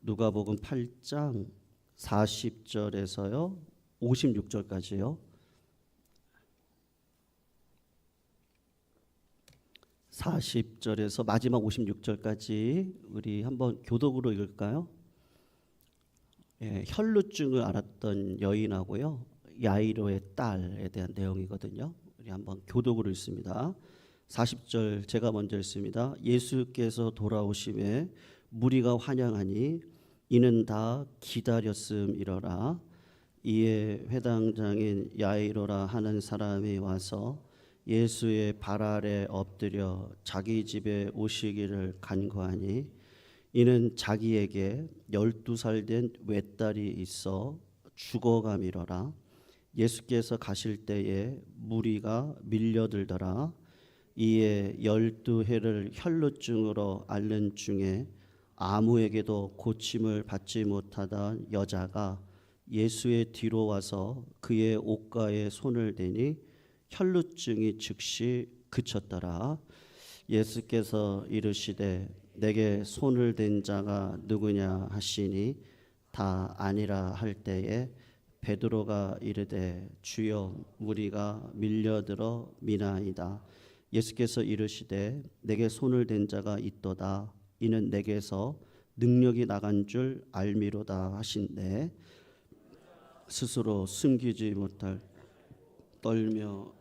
누가복음 8장 40절에서요 56절까지요. 40절에서 마지막 56절까지 우리 한번 교독으로 읽을까요? 혈루증을 앓았던 여인하고요 야이로의 딸에 대한 내용이거든요. 우리 한번 교독으로 읽습니다. 40절 제가 먼저 읽습니다. 예수께서 돌아오심에 무리가 환영하니 이는 다 기다렸음이러라. 이에 회당장인 야이로라 하는 사람이 와서 예수의 발 아래 엎드려 자기 집에 오시기를 간구하니 이는 자기에게 12살 된 외딸이 있어 죽어가미러라. 예수께서 가실 때에 무리가 밀려들더라. 이에 12해를 혈루증으로 앓는 중에 아무에게도 고침을 받지 못하던 여자가 예수의 뒤로 와서 그의 옷가에 손을 대니 혈루증이 즉시 그쳤더라. 예수께서 이르시되 내게 손을 댄 자가 누구냐 하시니 다 아니라 할 때에 베드로가 이르되 주여 무리가 밀려들어 미나이다. 예수께서 이르시되 내게 손을 댄 자가 있도다. 이는 내게서 능력이 나간 줄 알미로다 하신대 스스로 숨기지 못할 떨며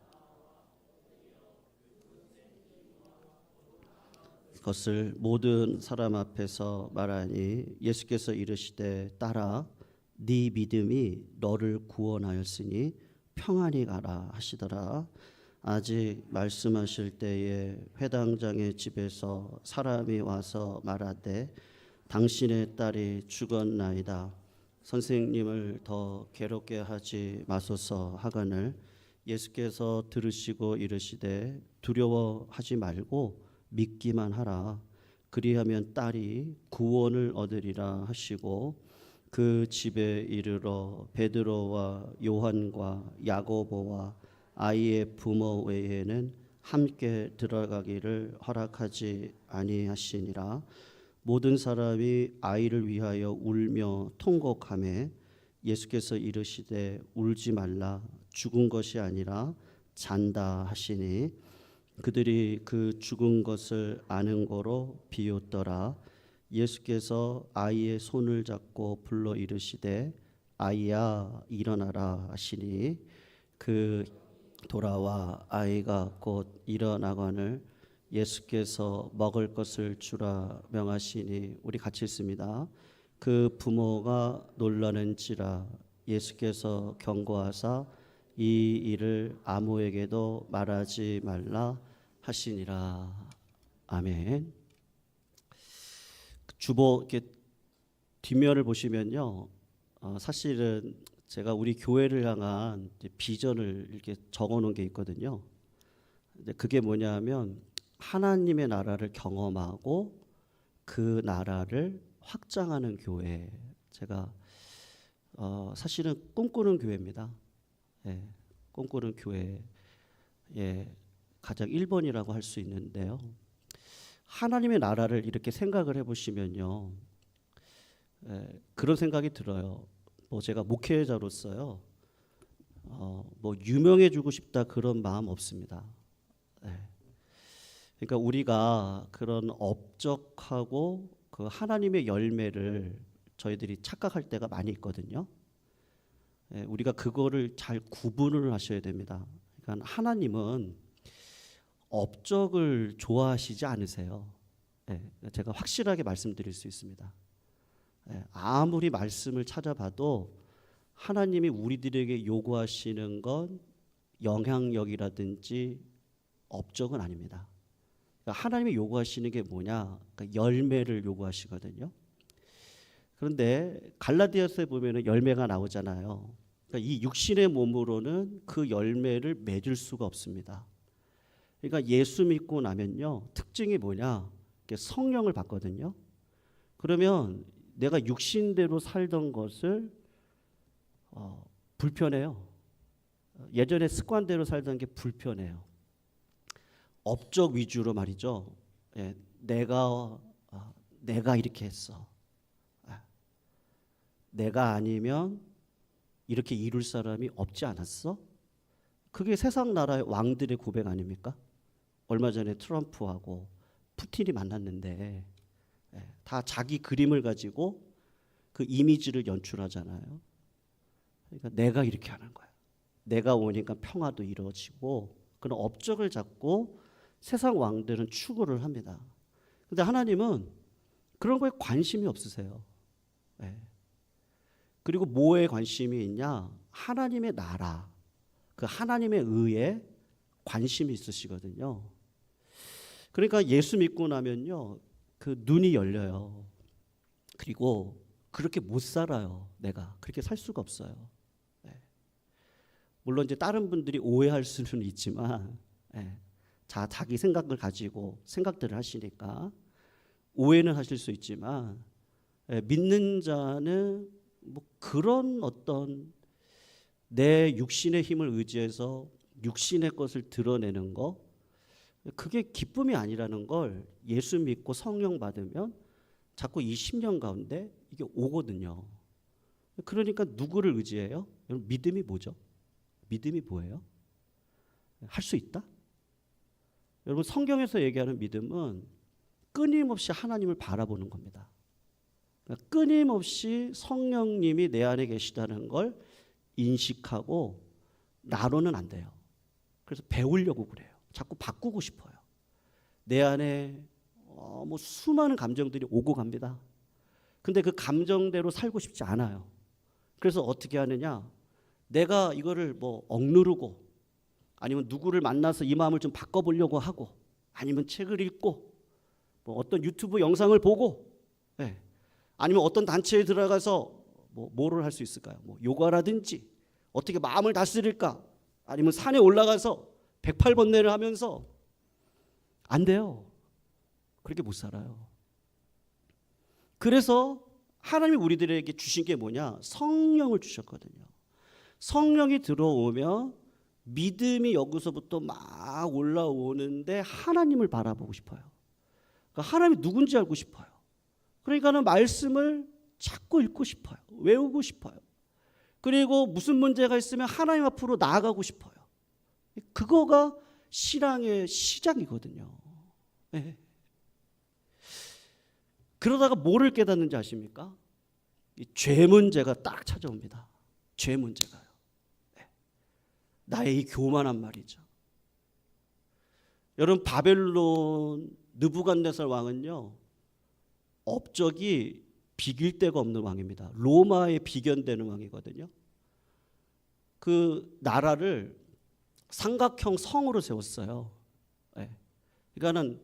그것을 모든 사람 앞에서 말하니 예수께서 이르시되 딸아 네 믿음이 너를 구원하였으니 평안히 가라 하시더라. 아직 말씀하실 때에 회당장의 집에서 사람이 와서 말하되 당신의 딸이 죽었나이다. 선생님을 더 괴롭게 하지 마소서 하거늘 예수께서 들으시고 이르시되 두려워하지 말고 믿기만 하라. 그리하면 딸이 구원을 얻으리라 하시고 그 집에 이르러 베드로와 요한과 야고보와 아이의 부모 외에는 함께 들어가기를 허락하지 아니하시니라. 모든 사람이 아이를 위하여 울며 통곡하매 예수께서 이르시되 울지 말라. 죽은 것이 아니라 잔다 하시니 그들이 그 죽은 것을 아는 거로 비웃더라. 예수께서 아이의 손을 잡고 불러 이르시되 아이야 일어나라 하시니 그 돌아와 아이가 곧 일어나거늘 예수께서 먹을 것을 주라 명하시니 우리 같이 읽습니다. 그 부모가 놀라는지라. 예수께서 경고하사 이 일을 아무에게도 말하지 말라 하시니라. 아멘. 주보 이렇게 뒷면을 보시면요, 사실은 제가 우리 교회를 향한 비전을 이렇게 적어놓은 게 있거든요. 근데 그게 뭐냐면 하나님의 나라를 경험하고 그 나라를 확장하는 교회. 제가 사실은 꿈꾸는 교회입니다. 예, 꿈꾸는 교회. 가장 1번이라고 할 수 있는데요. 하나님의 나라를 이렇게 생각을 해보시면요, 그런 생각이 들어요. 뭐 제가 목회자로서요, 뭐 유명해지고 싶다 그런 마음 없습니다. 그러니까 우리가 그런 업적하고 그 하나님의 열매를 저희들이 착각할 때가 많이 있거든요. 우리가 그거를 잘 구분을 하셔야 됩니다. 그러니까 하나님은 업적을 좋아하시지 않으세요. 제가 확실하게 말씀드릴 수 있습니다. 아무리 말씀을 찾아봐도 하나님이 우리들에게 요구하시는 건 영향력이라든지 업적은 아닙니다. 그러니까 하나님이 요구하시는 게 뭐냐? 그러니까 열매를 요구하시거든요. 그런데 갈라디아서에 보면은 열매가 나오잖아요. 그러니까 이 육신의 몸으로는 그 열매를 맺을 수가 없습니다. 그러니까 예수 믿고 나면요, 특징이 뭐냐? 성령을 받거든요. 그러면 내가 육신대로 살던 것을 불편해요. 예전에 습관대로 살던 게 불편해요. 업적 위주로 말이죠. 내가 이렇게 했어. 내가 아니면 이렇게 이룰 사람이 없지 않았어? 그게 세상 나라의 왕들의 고백 아닙니까? 얼마 전에 트럼프하고 푸틴이 만났는데 다 자기 그림을 가지고 그 이미지를 연출하잖아요. 그러니까 내가 이렇게 하는 거야. 내가 오니까 평화도 이루어지고 그런 업적을 잡고 세상 왕들은 추구를 합니다. 근데 하나님은 그런 거에 관심이 없으세요. 그리고 뭐에 관심이 있냐? 하나님의 나라, 그 하나님의 의에 관심이 있으시거든요. 그러니까 예수 믿고 나면요, 그 눈이 열려요. 그리고 그렇게 못 살아요. 내가 그렇게 살 수가 없어요. 물론 이제 다른 분들이 오해할 수는 있지만, 자기 생각을 가지고 생각들을 하시니까 오해는 하실 수 있지만, 믿는 자는 뭐 그런 어떤 내 육신의 힘을 의지해서 육신의 것을 드러내는 거, 그게 기쁨이 아니라는 걸 예수 믿고 성령 받으면 자꾸 이 10년 가운데 이게 오거든요. 그러니까 누구를 의지해요? 여러분, 믿음이 뭐죠? 믿음이 뭐예요? 할 수 있다? 여러분, 성경에서 얘기하는 믿음은 끊임없이 하나님을 바라보는 겁니다. 그러니까 끊임없이 성령님이 내 안에 계시다는 걸 인식하고 나로는 안 돼요. 그래서 배우려고 그래요. 자꾸 바꾸고 싶어요. 내 안에 뭐 수많은 감정들이 오고 갑니다. 근데 그 감정대로 살고 싶지 않아요. 그래서 어떻게 하느냐? 내가 이거를 뭐 억누르고 아니면 누구를 만나서 이 마음을 좀 바꿔보려고 하고 아니면 책을 읽고 뭐 어떤 유튜브 영상을 보고 아니면 어떤 단체에 들어가서 뭐를 할 수 있을까요? 뭐 요가라든지 어떻게 마음을 다스릴까? 아니면 산에 올라가서 108번뇌를 하면서 안 돼요. 그렇게 못 살아요. 그래서 하나님이 우리들에게 주신 게 뭐냐? 성령을 주셨거든요. 성령이 들어오면 믿음이 여기서부터 막 올라오는데 하나님을 바라보고 싶어요. 그러니까 하나님이 누군지 알고 싶어요. 그러니까는 말씀을 자꾸 읽고 싶어요. 외우고 싶어요. 그리고 무슨 문제가 있으면 하나님 앞으로 나아가고 싶어요. 그거가 신앙의 시작이거든요. 네. 그러다가 뭐를 깨닫는지 아십니까? 이 죄 문제가 딱 찾아옵니다. 죄 문제가요. 네. 나의 이 교만한 말이죠. 여러분, 바벨론 느부갓네살 왕은요, 업적이 비길 데가 없는 왕입니다. 로마에 비견되는 왕이거든요. 그 나라를 삼각형 성으로 세웠어요. 네. 그러니까는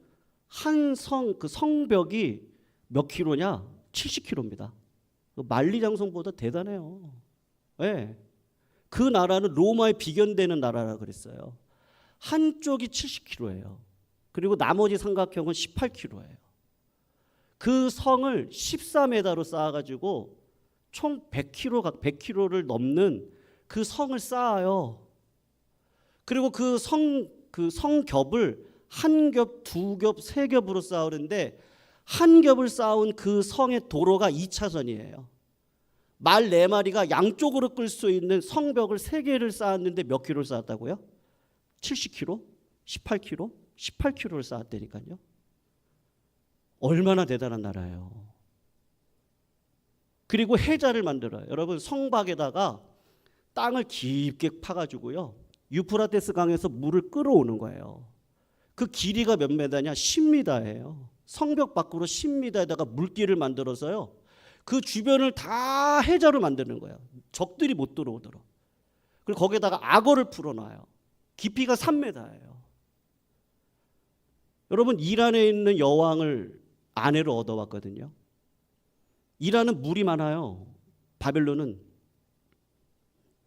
한 성, 그 성벽이 몇 킬로냐? 70킬로입니다. 만리장성보다 대단해요. 네. 그 나라는 로마에 비견되는 나라라 그랬어요. 한쪽이 70킬로예요. 그리고 나머지 삼각형은 18킬로예요. 그 성을 14m로 쌓아가지고 총 100km를 넘는 그 성을 쌓아요. 그리고 그 성겹을 한 겹, 두 겹, 세 겹으로 쌓으는데 한 겹을 쌓은 그 성의 도로가 2차선이에요. 말 4마리가 양쪽으로 끌 수 있는 성벽을 3개를 쌓았는데 몇 킬로를 쌓았다고요? 70km? 18km? 18km를 쌓았다니까요. 얼마나 대단한 나라예요. 그리고 해자를 만들어요. 여러분, 성박에다가 땅을 깊게 파가지고요, 유프라테스 강에서 물을 끌어오는 거예요. 그 길이가 몇 메다냐? 10m예요. 성벽 밖으로 10m에다가 물길을 만들어서요, 그 주변을 다 해자로 만드는 거예요. 적들이 못 들어오도록. 그리고 거기에다가 악어를 풀어놔요. 깊이가 3m예요. 여러분, 이란에 있는 여왕을 아내로 얻어왔거든요. 이란은 물이 많아요. 바벨론은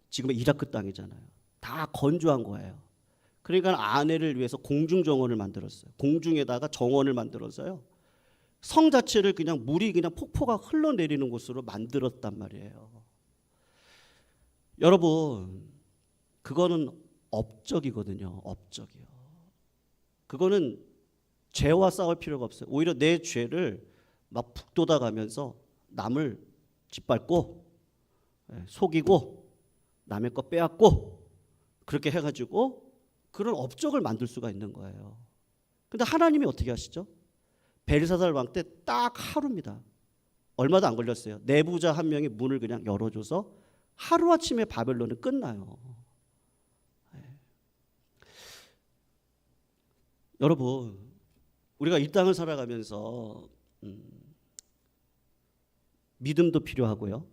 지금 이라크 땅이잖아요. 다 건조한 거예요. 그러니까 아내를 위해서 공중정원을 만들었어요. 공중에다가 정원을 만들어서요, 성 자체를 그냥 물이 그냥 폭포가 흘러내리는 곳으로 만들었단 말이에요. 여러분, 그거는 업적이거든요. 업적이요. 그거는 죄와 싸울 필요가 없어요. 오히려 내 죄를 막 북돋아가면서 남을 짓밟고 속이고 남의 거 빼앗고 그렇게 해가지고 그런 업적을 만들 수가 있는 거예요. 근데 하나님이 어떻게 하시죠? 벨사살 왕 때 딱 하루입니다. 얼마도 안 걸렸어요. 내부자 한 명이 문을 그냥 열어줘서 하루아침에 바벨론은 끝나요. 여러분, 우리가 이 땅을 살아가면서 믿음도 필요하고요.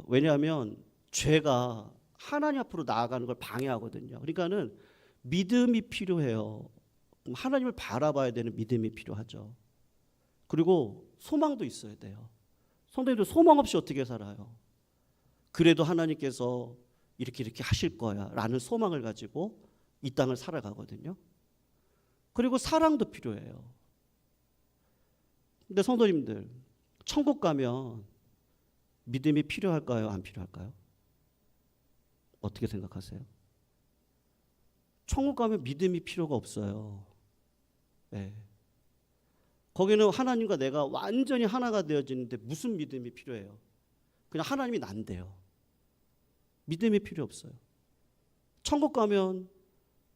왜냐하면 죄가 하나님 앞으로 나아가는 걸 방해하거든요. 그러니까는 믿음이 필요해요. 하나님을 바라봐야 되는 믿음이 필요하죠. 그리고 소망도 있어야 돼요. 성도님들 소망 없이 어떻게 살아요? 그래도 하나님께서 이렇게 하실 거야 라는 소망을 가지고 이 땅을 살아가거든요. 그리고 사랑도 필요해요. 근데 성도님들, 천국 가면 믿음이 필요할까요? 안 필요할까요? 어떻게 생각하세요? 천국 가면 믿음이 필요가 없어요. 네. 거기는 하나님과 내가 완전히 하나가 되어지는데 무슨 믿음이 필요해요? 그냥 하나님이 난대요. 믿음이 필요 없어요. 천국 가면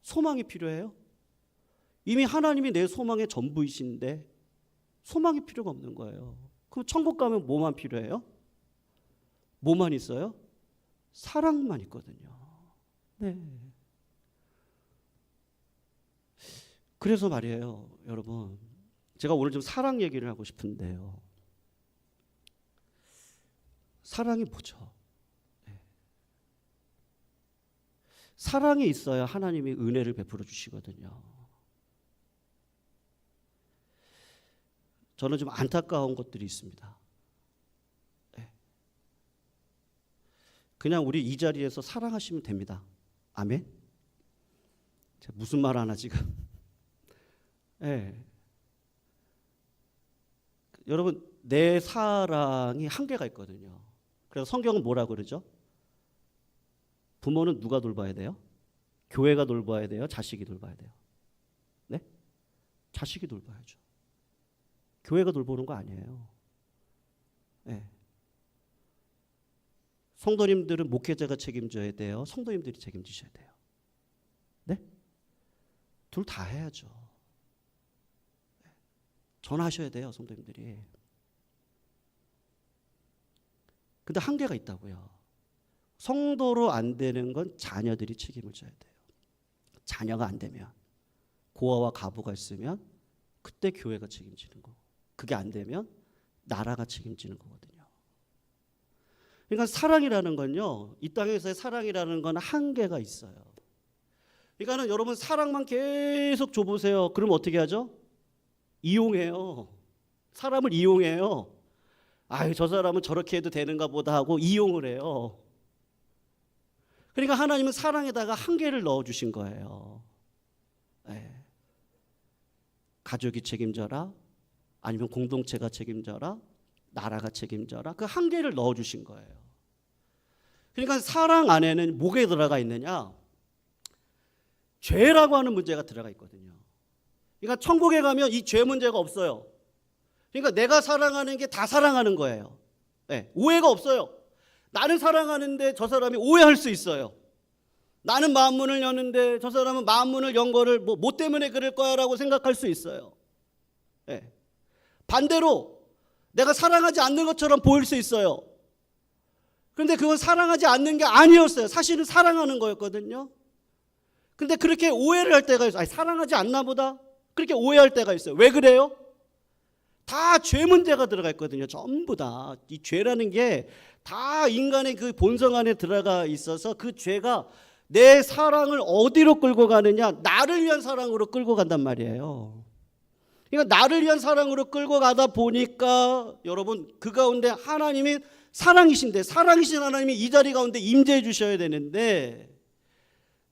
소망이 필요해요? 이미 하나님이 내 소망의 전부이신데 소망이 필요가 없는 거예요. 그럼 천국 가면 뭐만 필요해요? 뭐만 있어요? 사랑만 있거든요. 네. 그래서 말이에요, 여러분. 제가 오늘 좀 사랑 얘기를 하고 싶은데요. 사랑이 뭐죠? 네. 사랑이 있어야 하나님이 은혜를 베풀어 주시거든요. 저는 좀 안타까운 것들이 있습니다. 네. 그냥 우리 이 자리에서 사랑하시면 됩니다. 아멘? 제가 무슨 말 하나 지금. 네. 여러분, 내 사랑이 한계가 있거든요. 그래서 성경은 뭐라고 그러죠? 부모는 누가 돌봐야 돼요? 교회가 돌봐야 돼요? 자식이 돌봐야 돼요? 네? 자식이 돌봐야죠. 교회가 돌보는 거 아니에요. 네. 성도님들은 목회자가 책임져야 돼요? 성도님들이 책임지셔야 돼요? 네? 둘 다 해야죠. 전하셔야 돼요, 성도님들이. 근데 한계가 있다고요. 성도로 안 되는 건 자녀들이 책임을 져야 돼요. 자녀가 안 되면, 고아와 가부가 있으면 그때 교회가 책임지는 거고, 그게 안 되면 나라가 책임지는 거거든요. 그러니까 사랑이라는 건요, 이 땅에서의 사랑이라는 건 한계가 있어요. 그러니까 여러분, 사랑만 계속 줘보세요. 그럼 어떻게 하죠? 이용해요. 사람을 이용해요. 아유, 저 사람은 저렇게 해도 되는가 보다 하고 이용을 해요. 그러니까 하나님은 사랑에다가 한계를 넣어주신 거예요. 네. 가족이 책임져라, 아니면 공동체가 책임져라, 나라가 책임져라, 그 한계를 넣어주신 거예요. 그러니까 사랑 안에는 뭐가 들어가 있느냐? 죄라고 하는 문제가 들어가 있거든요. 그러니까 천국에 가면 이 죄 문제가 없어요. 그러니까 내가 사랑하는 게 다 사랑하는 거예요. 네, 오해가 없어요. 나는 사랑하는데 저 사람이 오해할 수 있어요. 나는 마음문을 여는데 저 사람은 마음문을 연 거를 뭐 때문에 그럴 거야 라고 생각할 수 있어요. 네. 반대로 내가 사랑하지 않는 것처럼 보일 수 있어요. 그런데 그건 사랑하지 않는 게 아니었어요. 사실은 사랑하는 거였거든요. 근데 그렇게 오해를 할 때가 있어요. 아니, 사랑하지 않나 보다. 그렇게 오해할 때가 있어요. 왜 그래요? 다 죄 문제가 들어가 있거든요. 전부 다. 이 죄라는 게 다 인간의 그 본성 안에 들어가 있어서 그 죄가 내 사랑을 어디로 끌고 가느냐? 나를 위한 사랑으로 끌고 간단 말이에요. 그러니까 나를 위한 사랑으로 끌고 가다 보니까 여러분, 그 가운데 하나님이 사랑이신데, 사랑이신 하나님이 이 자리 가운데 임재해 주셔야 되는데,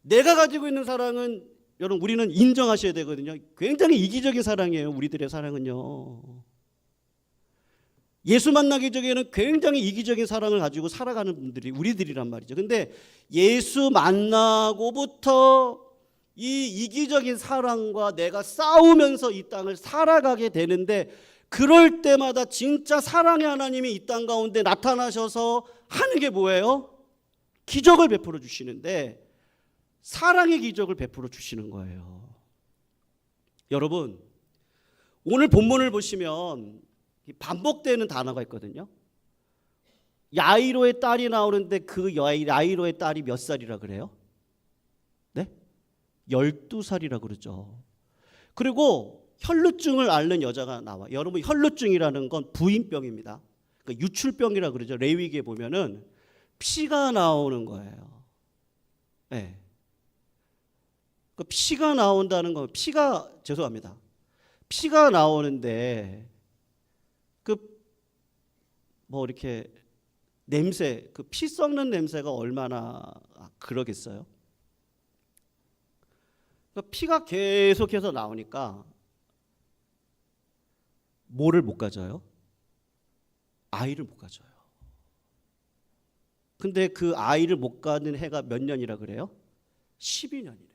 내가 가지고 있는 사랑은 여러분, 우리는 인정하셔야 되거든요. 굉장히 이기적인 사랑이에요. 우리들의 사랑은요. 예수 만나기 전에는 굉장히 이기적인 사랑을 가지고 살아가는 분들이 우리들이란 말이죠. 근데 예수 만나고부터 이 이기적인 사랑과 내가 싸우면서 이 땅을 살아가게 되는데, 그럴 때마다 진짜 사랑의 하나님이 이 땅 가운데 나타나셔서 하는 게 뭐예요? 기적을 베풀어 주시는데 사랑의 기적을 베풀어 주시는 거예요. 여러분, 오늘 본문을 보시면 반복되는 단어가 있거든요. 야이로의 딸이 나오는데 그 야이로의 딸이 몇 살이라 그래요? 네? 12살이라 그러죠. 그리고 혈루증을 앓는 여자가 나와. 여러분, 혈루증이라는 건 부인병입니다. 그러니까 유출병이라 그러죠. 레위기에 보면은 피가 나오는 거예요. 네. 그 피가 나온다는 건 죄송합니다. 피가 나오는데 이렇게 냄새, 그 피 썩는 냄새가 얼마나 그러겠어요? 그러니까 피가 계속해서 나오니까 뭐를 못 가져요? 아이를 못 가져요. 근데 그 아이를 못 가는 해가 몇 년이라 그래요? 12년이래요.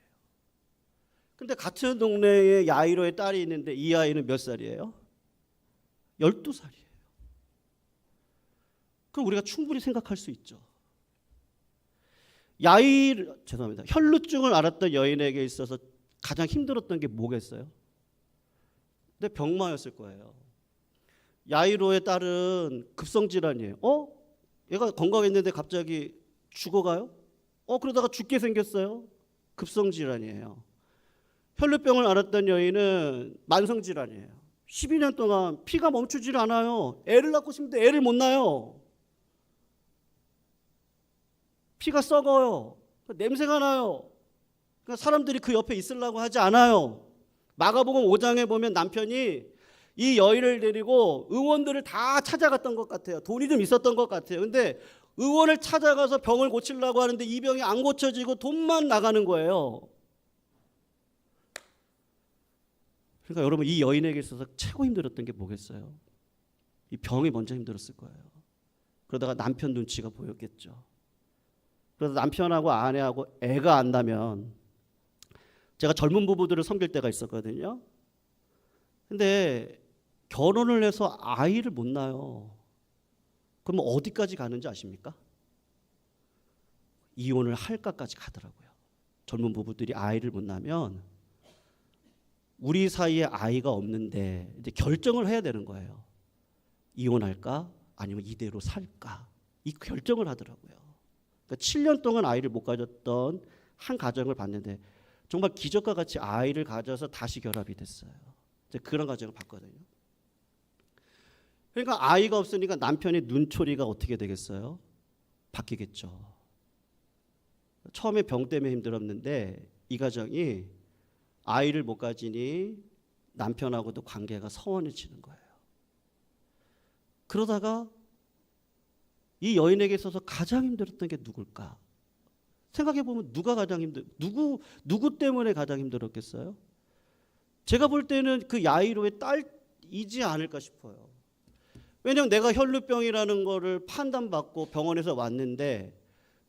근데 같은 동네에 야이로의 딸이 있는데 이 아이는 몇 살이에요? 12살이에요. 그럼 우리가 충분히 생각할 수 있죠. 혈루증을 앓았던 여인에게 있어서 가장 힘들었던 게 뭐겠어요? 근데 병마였을 거예요. 야이로의 딸은 급성질환이에요. 얘가 건강했는데 갑자기 죽어가요? 그러다가 죽게 생겼어요. 급성질환이에요. 혈루병을 앓았던 여인은 만성질환이에요. 12년 동안 피가 멈추질 않아요. 애를 낳고 싶은데 애를 못 낳아요. 피가 썩어요. 냄새가 나요. 그러니까 사람들이 그 옆에 있으려고 하지 않아요. 마가복음 5장에 보면 남편이 이 여인을 데리고 의원들을 다 찾아갔던 것 같아요. 돈이 좀 있었던 것 같아요. 근데 의원을 찾아가서 병을 고치려고 하는데 이 병이 안 고쳐지고 돈만 나가는 거예요. 그러니까 여러분, 이 여인에게 있어서 최고 힘들었던 게 뭐겠어요? 이 병이 먼저 힘들었을 거예요. 그러다가 남편 눈치가 보였겠죠. 그래서 남편하고 아내하고 애가 안 나면, 제가 젊은 부부들을 섬길 때가 있었거든요. 근데 결혼을 해서 아이를 못 낳아요. 그럼 어디까지 가는지 아십니까? 이혼을 할까까지 가더라고요. 젊은 부부들이 아이를 못 낳으면 우리 사이에 아이가 없는데 이제 결정을 해야 되는 거예요. 이혼할까 아니면 이대로 살까, 이 결정을 하더라고요. 그러니까 7년 동안 아이를 못 가졌던 한 가정을 봤는데 정말 기적과 같이 아이를 가져서 다시 결합이 됐어요. 이제 그런 가정을 봤거든요. 그러니까 아이가 없으니까 남편의 눈초리가 어떻게 되겠어요? 바뀌겠죠. 처음에 병 때문에 힘들었는데 이 가정이 아이를 못 가지니 남편하고도 관계가 서운해지는 거예요. 그러다가 이 여인에게 있어서 가장 힘들었던 게 누굴까? 생각해 보면 누구 때문에 가장 힘들었겠어요? 제가 볼 때는 그 야이로의 딸이지 않을까 싶어요. 왜냐하면 내가 혈루병이라는 거를 판단받고 병원에서 왔는데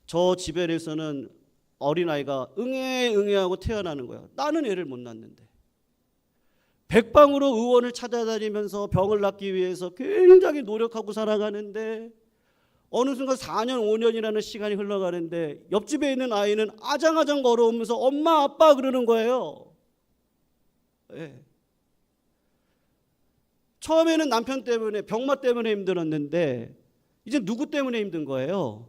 저 집안에서는 어린아이가 응애하고 태어나는 거예요. 나는 애를 못 낳는데. 백방으로 의원을 찾아다니면서 병을 낫기 위해서 굉장히 노력하고 살아가는데 어느 순간 4년, 5년이라는 시간이 흘러가는데 옆집에 있는 아이는 아장아장 걸어오면서 엄마, 아빠 그러는 거예요. 네. 처음에는 남편 때문에, 병마 때문에 힘들었는데 이제 누구 때문에 힘든 거예요?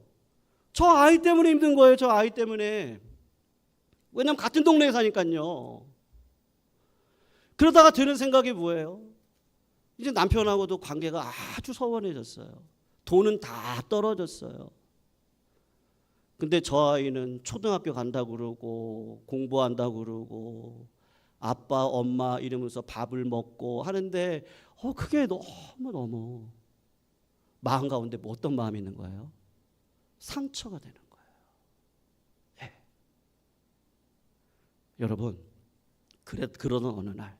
저 아이 때문에 힘든 거예요. 저 아이 때문에. 왜냐하면 같은 동네에 사니까요. 그러다가 드는 생각이 뭐예요? 이제 남편하고도 관계가 아주 서운해졌어요. 돈은 다 떨어졌어요. 근데 저 아이는 초등학교 간다고 그러고 공부한다고 그러고 아빠, 엄마 이러면서 밥을 먹고 하는데 그게 너무너무 마음 가운데 어떤 마음이 있는 거예요? 상처가 되는 거예요. 네. 여러분, 그러던 어느 날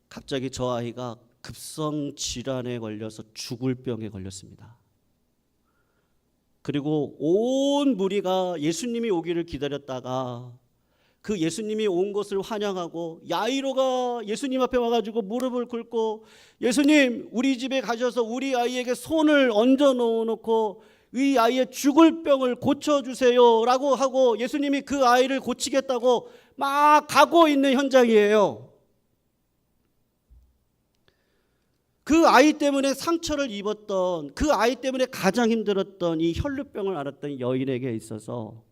갑자기 저 아이가 급성 질환에 걸려서 죽을 병에 걸렸습니다. 그리고 온 무리가 예수님이 오기를 기다렸다가 그 예수님이 온 것을 환영하고 야이로가 예수님 앞에 와가지고 무릎을 꿇고 예수님 우리 집에 가셔서 우리 아이에게 손을 얹어 놓고 이 아이의 죽을 병을 고쳐주세요 라고 하고 예수님이 그 아이를 고치겠다고 막 가고 있는 현장이에요. 그 아이 때문에 상처를 입었던, 그 아이 때문에 가장 힘들었던 이 혈루병을 앓았던 여인에게 있어서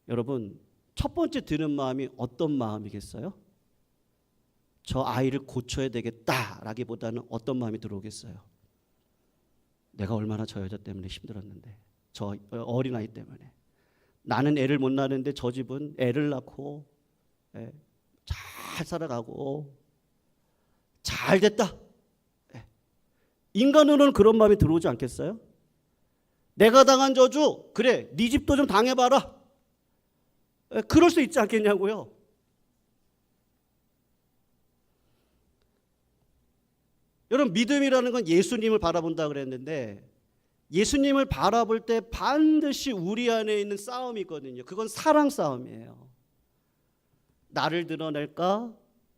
여러분 첫 번째 드는 마음이 어떤 마음이겠어요? 저 아이를 고쳐야 되겠다라기보다는 어떤 마음이 들어오겠어요? 내가 얼마나 저 여자 때문에 힘들었는데, 저 어린아이 때문에. 나는 애를 못 낳는데 저 집은 애를 낳고 잘 살아가고 잘 됐다. 인간으로는 그런 마음이 들어오지 않겠어요? 내가 당한 저주, 그래 네 집도 좀 당해봐라. 그럴 수 있지 않겠냐고요. 여러분 믿음이라는 건 예수님을 바라본다 그랬는데 예수님을 바라볼 때 반드시 우리 안에 있는 싸움이 있거든요. 그건 사랑 싸움이에요. 나를 드러낼까?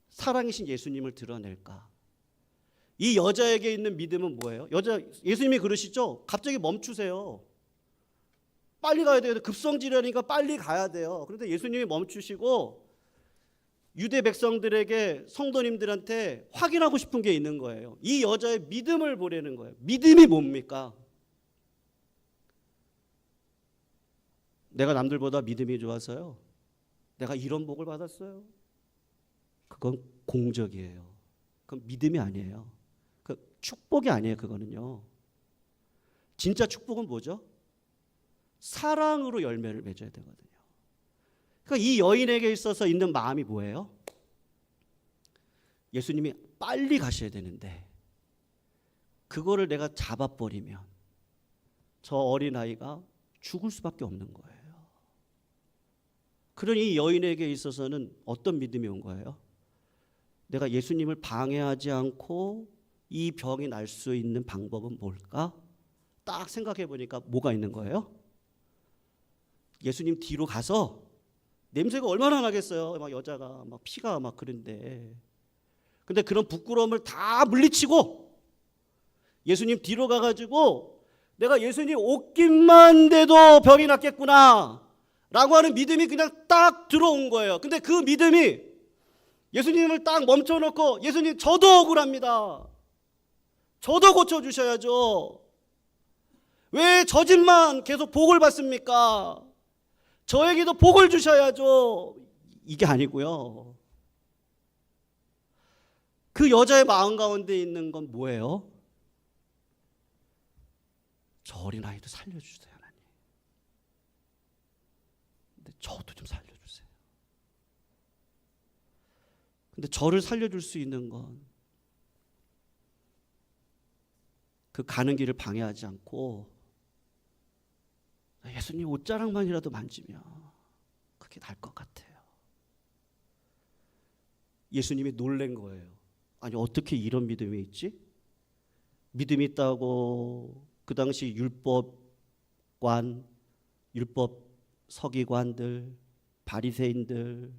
사랑이신 예수님을 드러낼까? 이 여자에게 있는 믿음은 뭐예요? 예수님이 그러시죠? 갑자기 멈추세요. 빨리 가야 돼요. 급성질환이니까 빨리 가야 돼요. 그런데 예수님이 멈추시고 유대 백성들에게, 성도님들한테 확인하고 싶은 게 있는 거예요. 이 여자의 믿음을 보려는 거예요. 믿음이 뭡니까? 내가 남들보다 믿음이 좋아서요, 내가 이런 복을 받았어요. 그건 공적이에요. 그건 믿음이 아니에요. 그 축복이 아니에요. 그거는요. 진짜 축복은 뭐죠? 사랑으로 열매를 맺어야 되거든요. 그러니까 이 여인에게 있어서 있는 마음이 뭐예요? 예수님이 빨리 가셔야 되는데 그거를 내가 잡아버리면 저 어린아이가 죽을 수밖에 없는 거예요. 그러니 이 여인에게 있어서는 어떤 믿음이 온 거예요? 내가 예수님을 방해하지 않고 이 병이 날 수 있는 방법은 뭘까? 딱 생각해 보니까 뭐가 있는 거예요? 예수님 뒤로 가서, 냄새가 얼마나 나겠어요. 막 여자가 막 피가 막 그런데. 근데 그런 부끄러움을 다 물리치고 예수님 뒤로 가가지고 내가 예수님 옷깃만 대도 병이 낫겠구나 라고 하는 믿음이 그냥 딱 들어온 거예요. 근데 그 믿음이 예수님을 딱 멈춰놓고, 예수님 저도 억울합니다. 저도 고쳐주셔야죠. 왜 저 집만 계속 복을 받습니까? 저에게도 복을 주셔야죠. 이게 아니고요. 그 여자의 마음 가운데 있는 건 뭐예요? 저 어린아이도 살려주세요, 하나님. 근데 저도 좀 살려주세요. 근데 저를 살려줄 수 있는 건 그 가는 길을 방해하지 않고 예수님 옷자락만이라도 만지면 그게 날 것 같아요. 예수님이 놀란 거예요. 아니 어떻게 이런 믿음이 있지? 믿음이 있다고 그 당시 율법 서기관들, 바리새인들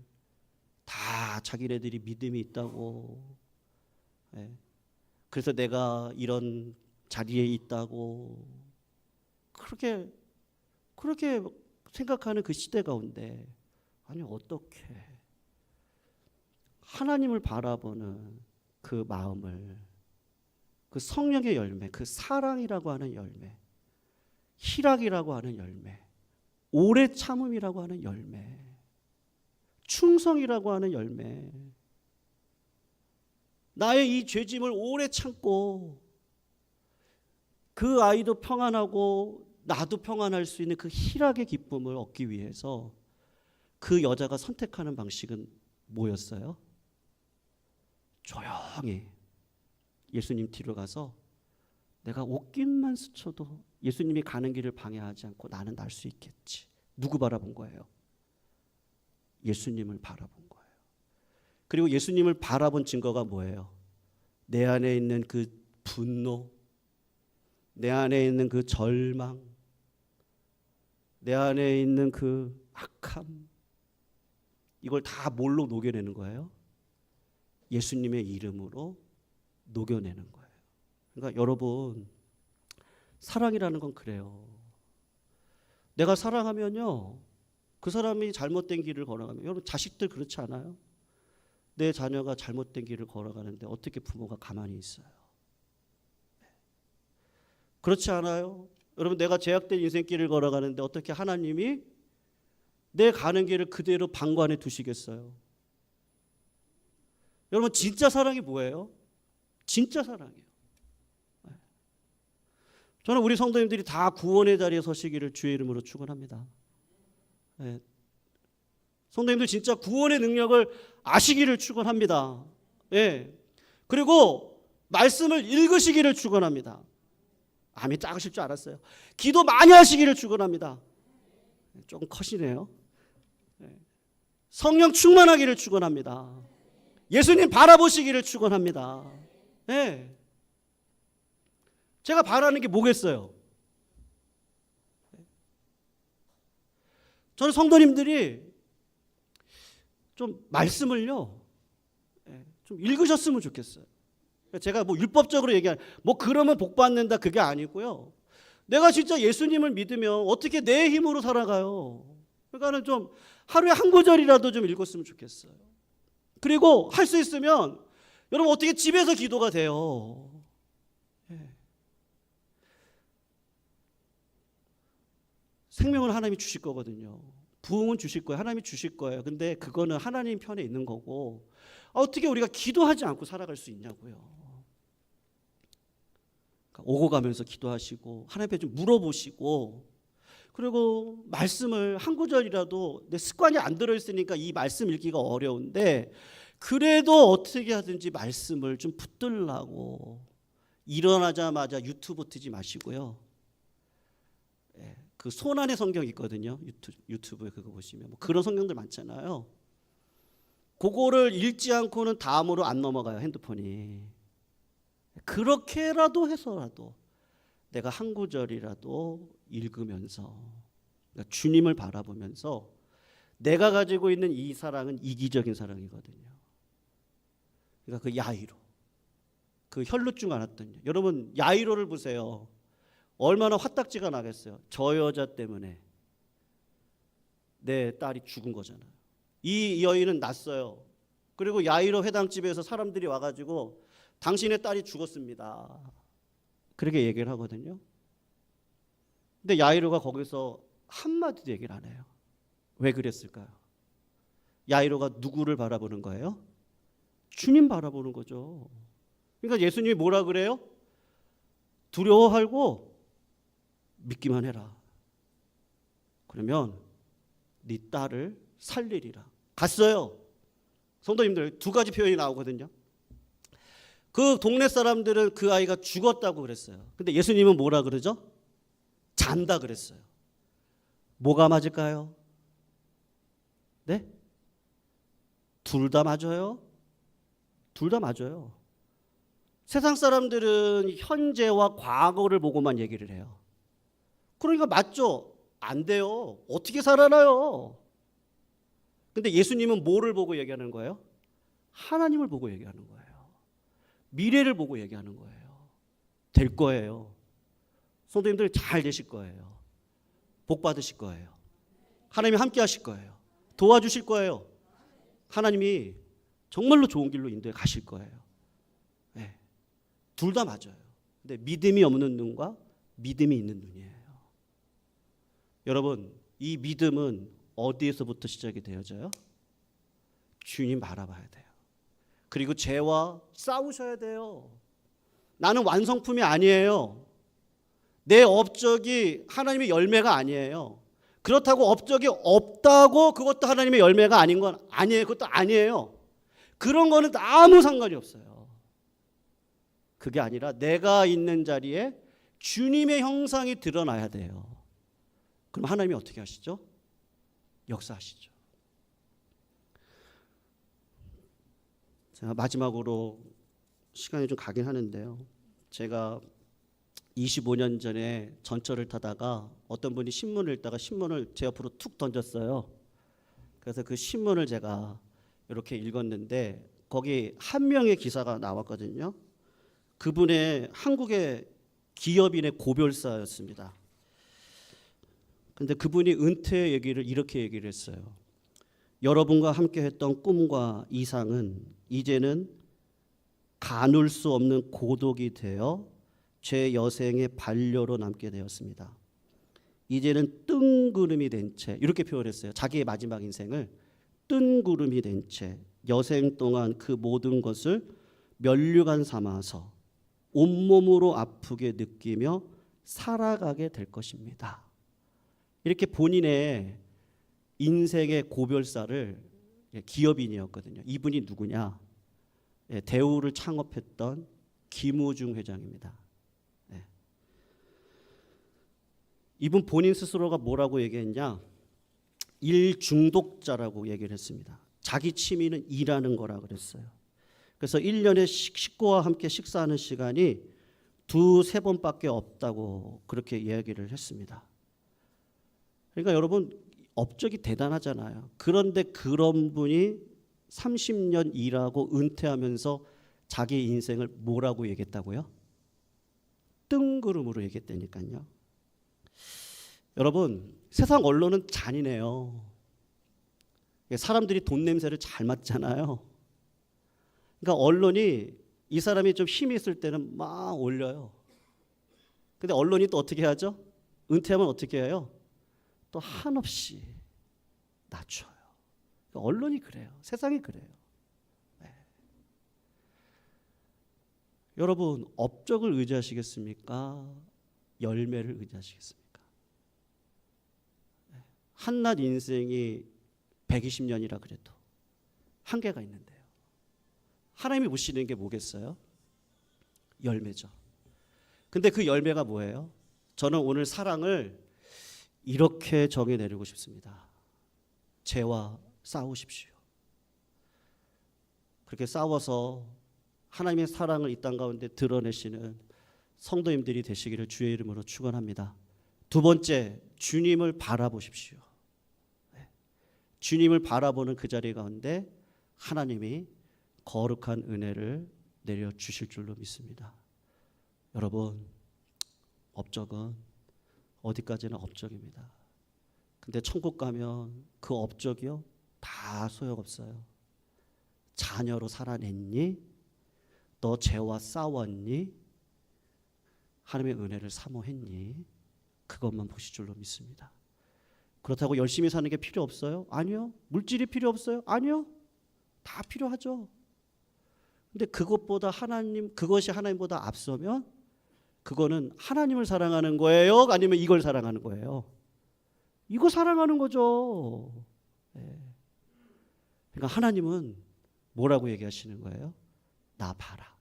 다 자기네들이 믿음이 있다고, 그래서 내가 이런 자리에 있다고 그렇게 생각하는 그 시대 가운데, 아니 어떻게 하나님을 바라보는 그 마음을, 그 성령의 열매, 그 사랑이라고 하는 열매, 희락이라고 하는 열매, 오래 참음이라고 하는 열매, 충성이라고 하는 열매, 나의 이 죄짐을 오래 참고 그 아이도 평안하고 나도 평안할 수 있는 그 희락의 기쁨을 얻기 위해서 그 여자가 선택하는 방식은 뭐였어요? 조용히 예수님 뒤로 가서 내가 옷깃만 스쳐도 예수님이 가는 길을 방해하지 않고 나는 날 수 있겠지. 누구 바라본 거예요? 예수님을 바라본 거예요. 그리고 예수님을 바라본 증거가 뭐예요? 내 안에 있는 그 분노, 내 안에 있는 그 절망, 내 안에 있는 그 악함, 이걸 다 뭘로 녹여내는 거예요? 예수님의 이름으로 녹여내는 거예요. 그러니까 여러분, 사랑이라는 건 그래요. 내가 사랑하면요, 그 사람이 잘못된 길을 걸어가면, 여러분 자식들 그렇지 않아요? 내 자녀가 잘못된 길을 걸어가는데 어떻게 부모가 가만히 있어요? 그렇지 않아요? 여러분, 내가 제약된 인생길을 걸어가는데 어떻게 하나님이 내 가는 길을 그대로 방관해 두시겠어요? 여러분, 진짜 사랑이 뭐예요? 진짜 사랑이에요. 저는 우리 성도님들이 다 구원의 자리에 서시기를 주의 이름으로 축원합니다. 네. 성도님들 진짜 구원의 능력을 아시기를 축원합니다. 네. 그리고 말씀을 읽으시기를 축원합니다. 암이 작으실 줄 알았어요. 기도 많이 하시기를 축원합니다. 조금 커시네요. 네. 성령 충만하기를 축원합니다. 예수님 바라보시기를 축원합니다. 네. 제가 바라는 게 뭐겠어요? 저는 성도님들이 좀 말씀을요, 좀 읽으셨으면 좋겠어요. 제가 뭐 율법적으로 얘기하는, 뭐 그러면 복 받는다 그게 아니고요. 내가 진짜 예수님을 믿으면 어떻게 내 힘으로 살아가요? 그러니까는 좀 하루에 한 구절이라도 좀 읽었으면 좋겠어요. 그리고 할 수 있으면 여러분 어떻게 집에서 기도가 돼요? 생명을 하나님이 주실 거거든요. 부흥은 주실 거예요. 하나님이 주실 거예요. 근데 그거는 하나님 편에 있는 거고, 어떻게 우리가 기도하지 않고 살아갈 수 있냐고요. 그러니까 오고 가면서 기도하시고 하나님께 좀 물어보시고, 그리고 말씀을 한 구절이라도, 내 습관이 안 들어있으니까 이 말씀 읽기가 어려운데 그래도 어떻게 하든지 말씀을 좀 붙들라고, 일어나자마자 유튜브 트지 마시고요. 그 손안의 성경 있거든요. 유튜브에 그거 보시면 뭐 그런 성경들 많잖아요. 그거를 읽지 않고는 다음으로 안 넘어가요, 핸드폰이. 그렇게라도 해서라도 내가 한 구절이라도 읽으면서, 그러니까 주님을 바라보면서, 내가 가지고 있는 이 사랑은 이기적인 사랑이거든요. 그러니까 그 야이로, 그 혈루증 앓았던, 여러분 야이로를 보세요. 얼마나 화딱지가 나겠어요. 저 여자 때문에 내 딸이 죽은 거잖아요. 이 여인은 났어요. 그리고 야이로 회당집에서 사람들이 와가지고 당신의 딸이 죽었습니다, 그렇게 얘기를 하거든요. 근데 야이로가 거기서 한마디도 얘기를 안 해요. 왜 그랬을까요? 야이로가 누구를 바라보는 거예요? 주님 바라보는 거죠. 그러니까 예수님이 뭐라 그래요? 두려워하고 믿기만 해라. 그러면 네 딸을 살리리라. 갔어요. 성도님들, 두 가지 표현이 나오거든요. 그 동네 사람들은 그 아이가 죽었다고 그랬어요. 근데 예수님은 뭐라 그러죠? 잔다 그랬어요. 뭐가 맞을까요? 네? 둘 다 맞아요. 둘 다 맞아요. 세상 사람들은 현재와 과거를 보고만 얘기를 해요. 그러니까 맞죠? 안 돼요. 어떻게 살아나요? 근데 예수님은 뭐를 보고 얘기하는 거예요? 하나님을 보고 얘기하는 거예요. 미래를 보고 얘기하는 거예요. 될 거예요. 성도님들 잘 되실 거예요. 복 받으실 거예요. 하나님이 함께 하실 거예요. 도와주실 거예요. 하나님이 정말로 좋은 길로 인도해 가실 거예요. 네. 둘 다 맞아요. 근데 믿음이 없는 눈과 믿음이 있는 눈이에요. 여러분, 이 믿음은 어디에서부터 시작이 되어져요? 주님 바라봐야 돼요. 그리고 죄와 싸우셔야 돼요. 나는 완성품이 아니에요. 내 업적이 하나님의 열매가 아니에요. 그렇다고 업적이 없다고 그것도 하나님의 열매가 아닌 건 아니에요. 그것도 아니에요. 그런 거는 아무 상관이 없어요. 그게 아니라 내가 있는 자리에 주님의 형상이 드러나야 돼요. 그럼 하나님이 어떻게 하시죠? 역사하시죠. 제가 마지막으로 시간이 좀 가긴 하는데요. 제가 25년 전에 전철을 타다가 어떤 분이 신문을 읽다가 신문을 제 옆으로 툭 던졌어요. 그래서 그 신문을 제가 이렇게 읽었는데 거기 한 명의 기사가 나왔거든요. 그분의 한국의 기업인의 고별사였습니다. 근데 그분이 은퇴 얘기를 이렇게 얘기를 했어요. 여러분과 함께 했던 꿈과 이상은 이제는 가눌 수 없는 고독이 되어 제 여생의 반려로 남게 되었습니다. 이제는 뜬구름이 된 채, 이렇게 표현했어요. 자기의 마지막 인생을 뜬구름이 된 채 여생 동안 그 모든 것을 면류관 삼아서 온몸으로 아프게 느끼며 살아가게 될 것입니다. 이렇게 본인의 인생의 고별사를, 기업인이었거든요. 이분이 누구냐? 대우를 창업했던 김우중 회장입니다. 이분 본인 스스로가 뭐라고 얘기했냐? 일 중독자라고 얘기를 했습니다. 자기 취미는 일하는 거라 그랬어요. 그래서 1년에 식구와 함께 식사하는 시간이 2-3번밖에 없다고 그렇게 이야기를 했습니다. 그러니까 여러분, 업적이 대단하잖아요. 그런데 그런 분이 30년 일하고 은퇴하면서 자기 인생을 뭐라고 얘기했다고요? 뜬구름으로 얘기했다니까요. 여러분, 세상 언론은 잔인해요. 사람들이 돈 냄새를 잘 맡잖아요. 그러니까 언론이 이 사람이 좀 힘이 있을 때는 막 올려요. 근데 언론이 또 어떻게 하죠? 은퇴하면 어떻게 해요? 또 한없이 낮춰요. 그러니까 언론이 그래요. 세상이 그래요. 네. 여러분, 업적을 의지하시겠습니까? 열매를 의지하시겠습니까? 네. 한낱 인생이 120년이라 그래도 한계가 있는데요. 하나님이 보시는 게 뭐겠어요? 열매죠. 근데 그 열매가 뭐예요? 저는 오늘 사랑을 이렇게 정해내리고 싶습니다. 죄와 싸우십시오. 그렇게 싸워서 하나님의 사랑을 이 땅 가운데 드러내시는 성도님들이 되시기를 주의 이름으로 축원합니다. 두 번째, 주님을 바라보십시오. 주님을 바라보는 그 자리 가운데 하나님이 거룩한 은혜를 내려주실 줄로 믿습니다. 여러분, 업적은 어디까지나 업적입니다. 근데 천국 가면 그 업적이요 다 소용없어요. 자녀로 살아냈니? 너 죄와 싸웠니? 하나님의 은혜를 사모했니? 그것만 보실 줄로 믿습니다. 그렇다고 열심히 사는 게 필요 없어요? 아니요. 물질이 필요 없어요? 아니요. 다 필요하죠. 근데 그것보다 그것이 하나님보다 앞서면 그거는 하나님을 사랑하는 거예요? 아니면 이걸 사랑하는 거예요? 이거 사랑하는 거죠. 네. 그러니까 하나님은 뭐라고 얘기하시는 거예요? 나 봐라.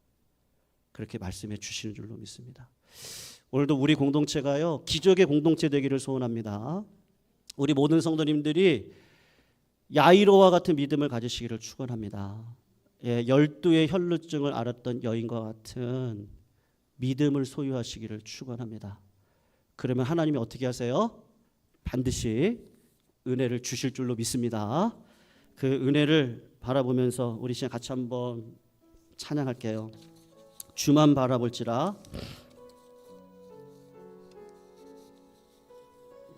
그렇게 말씀해 주시는 줄로 믿습니다. 오늘도 우리 공동체가요, 기적의 공동체 되기를 소원합니다. 우리 모든 성도님들이 야이로와 같은 믿음을 가지시기를 축원합니다. 12의 혈루증을 앓았던 여인과 같은 믿음을 소유하시기를 축원합니다. 그러면 하나님이 어떻게 하세요? 반드시 은혜를 주실 줄로 믿습니다. 그 은혜를 바라보면서 우리 시간 같이 한번 찬양할게요. 주만 바라볼지라.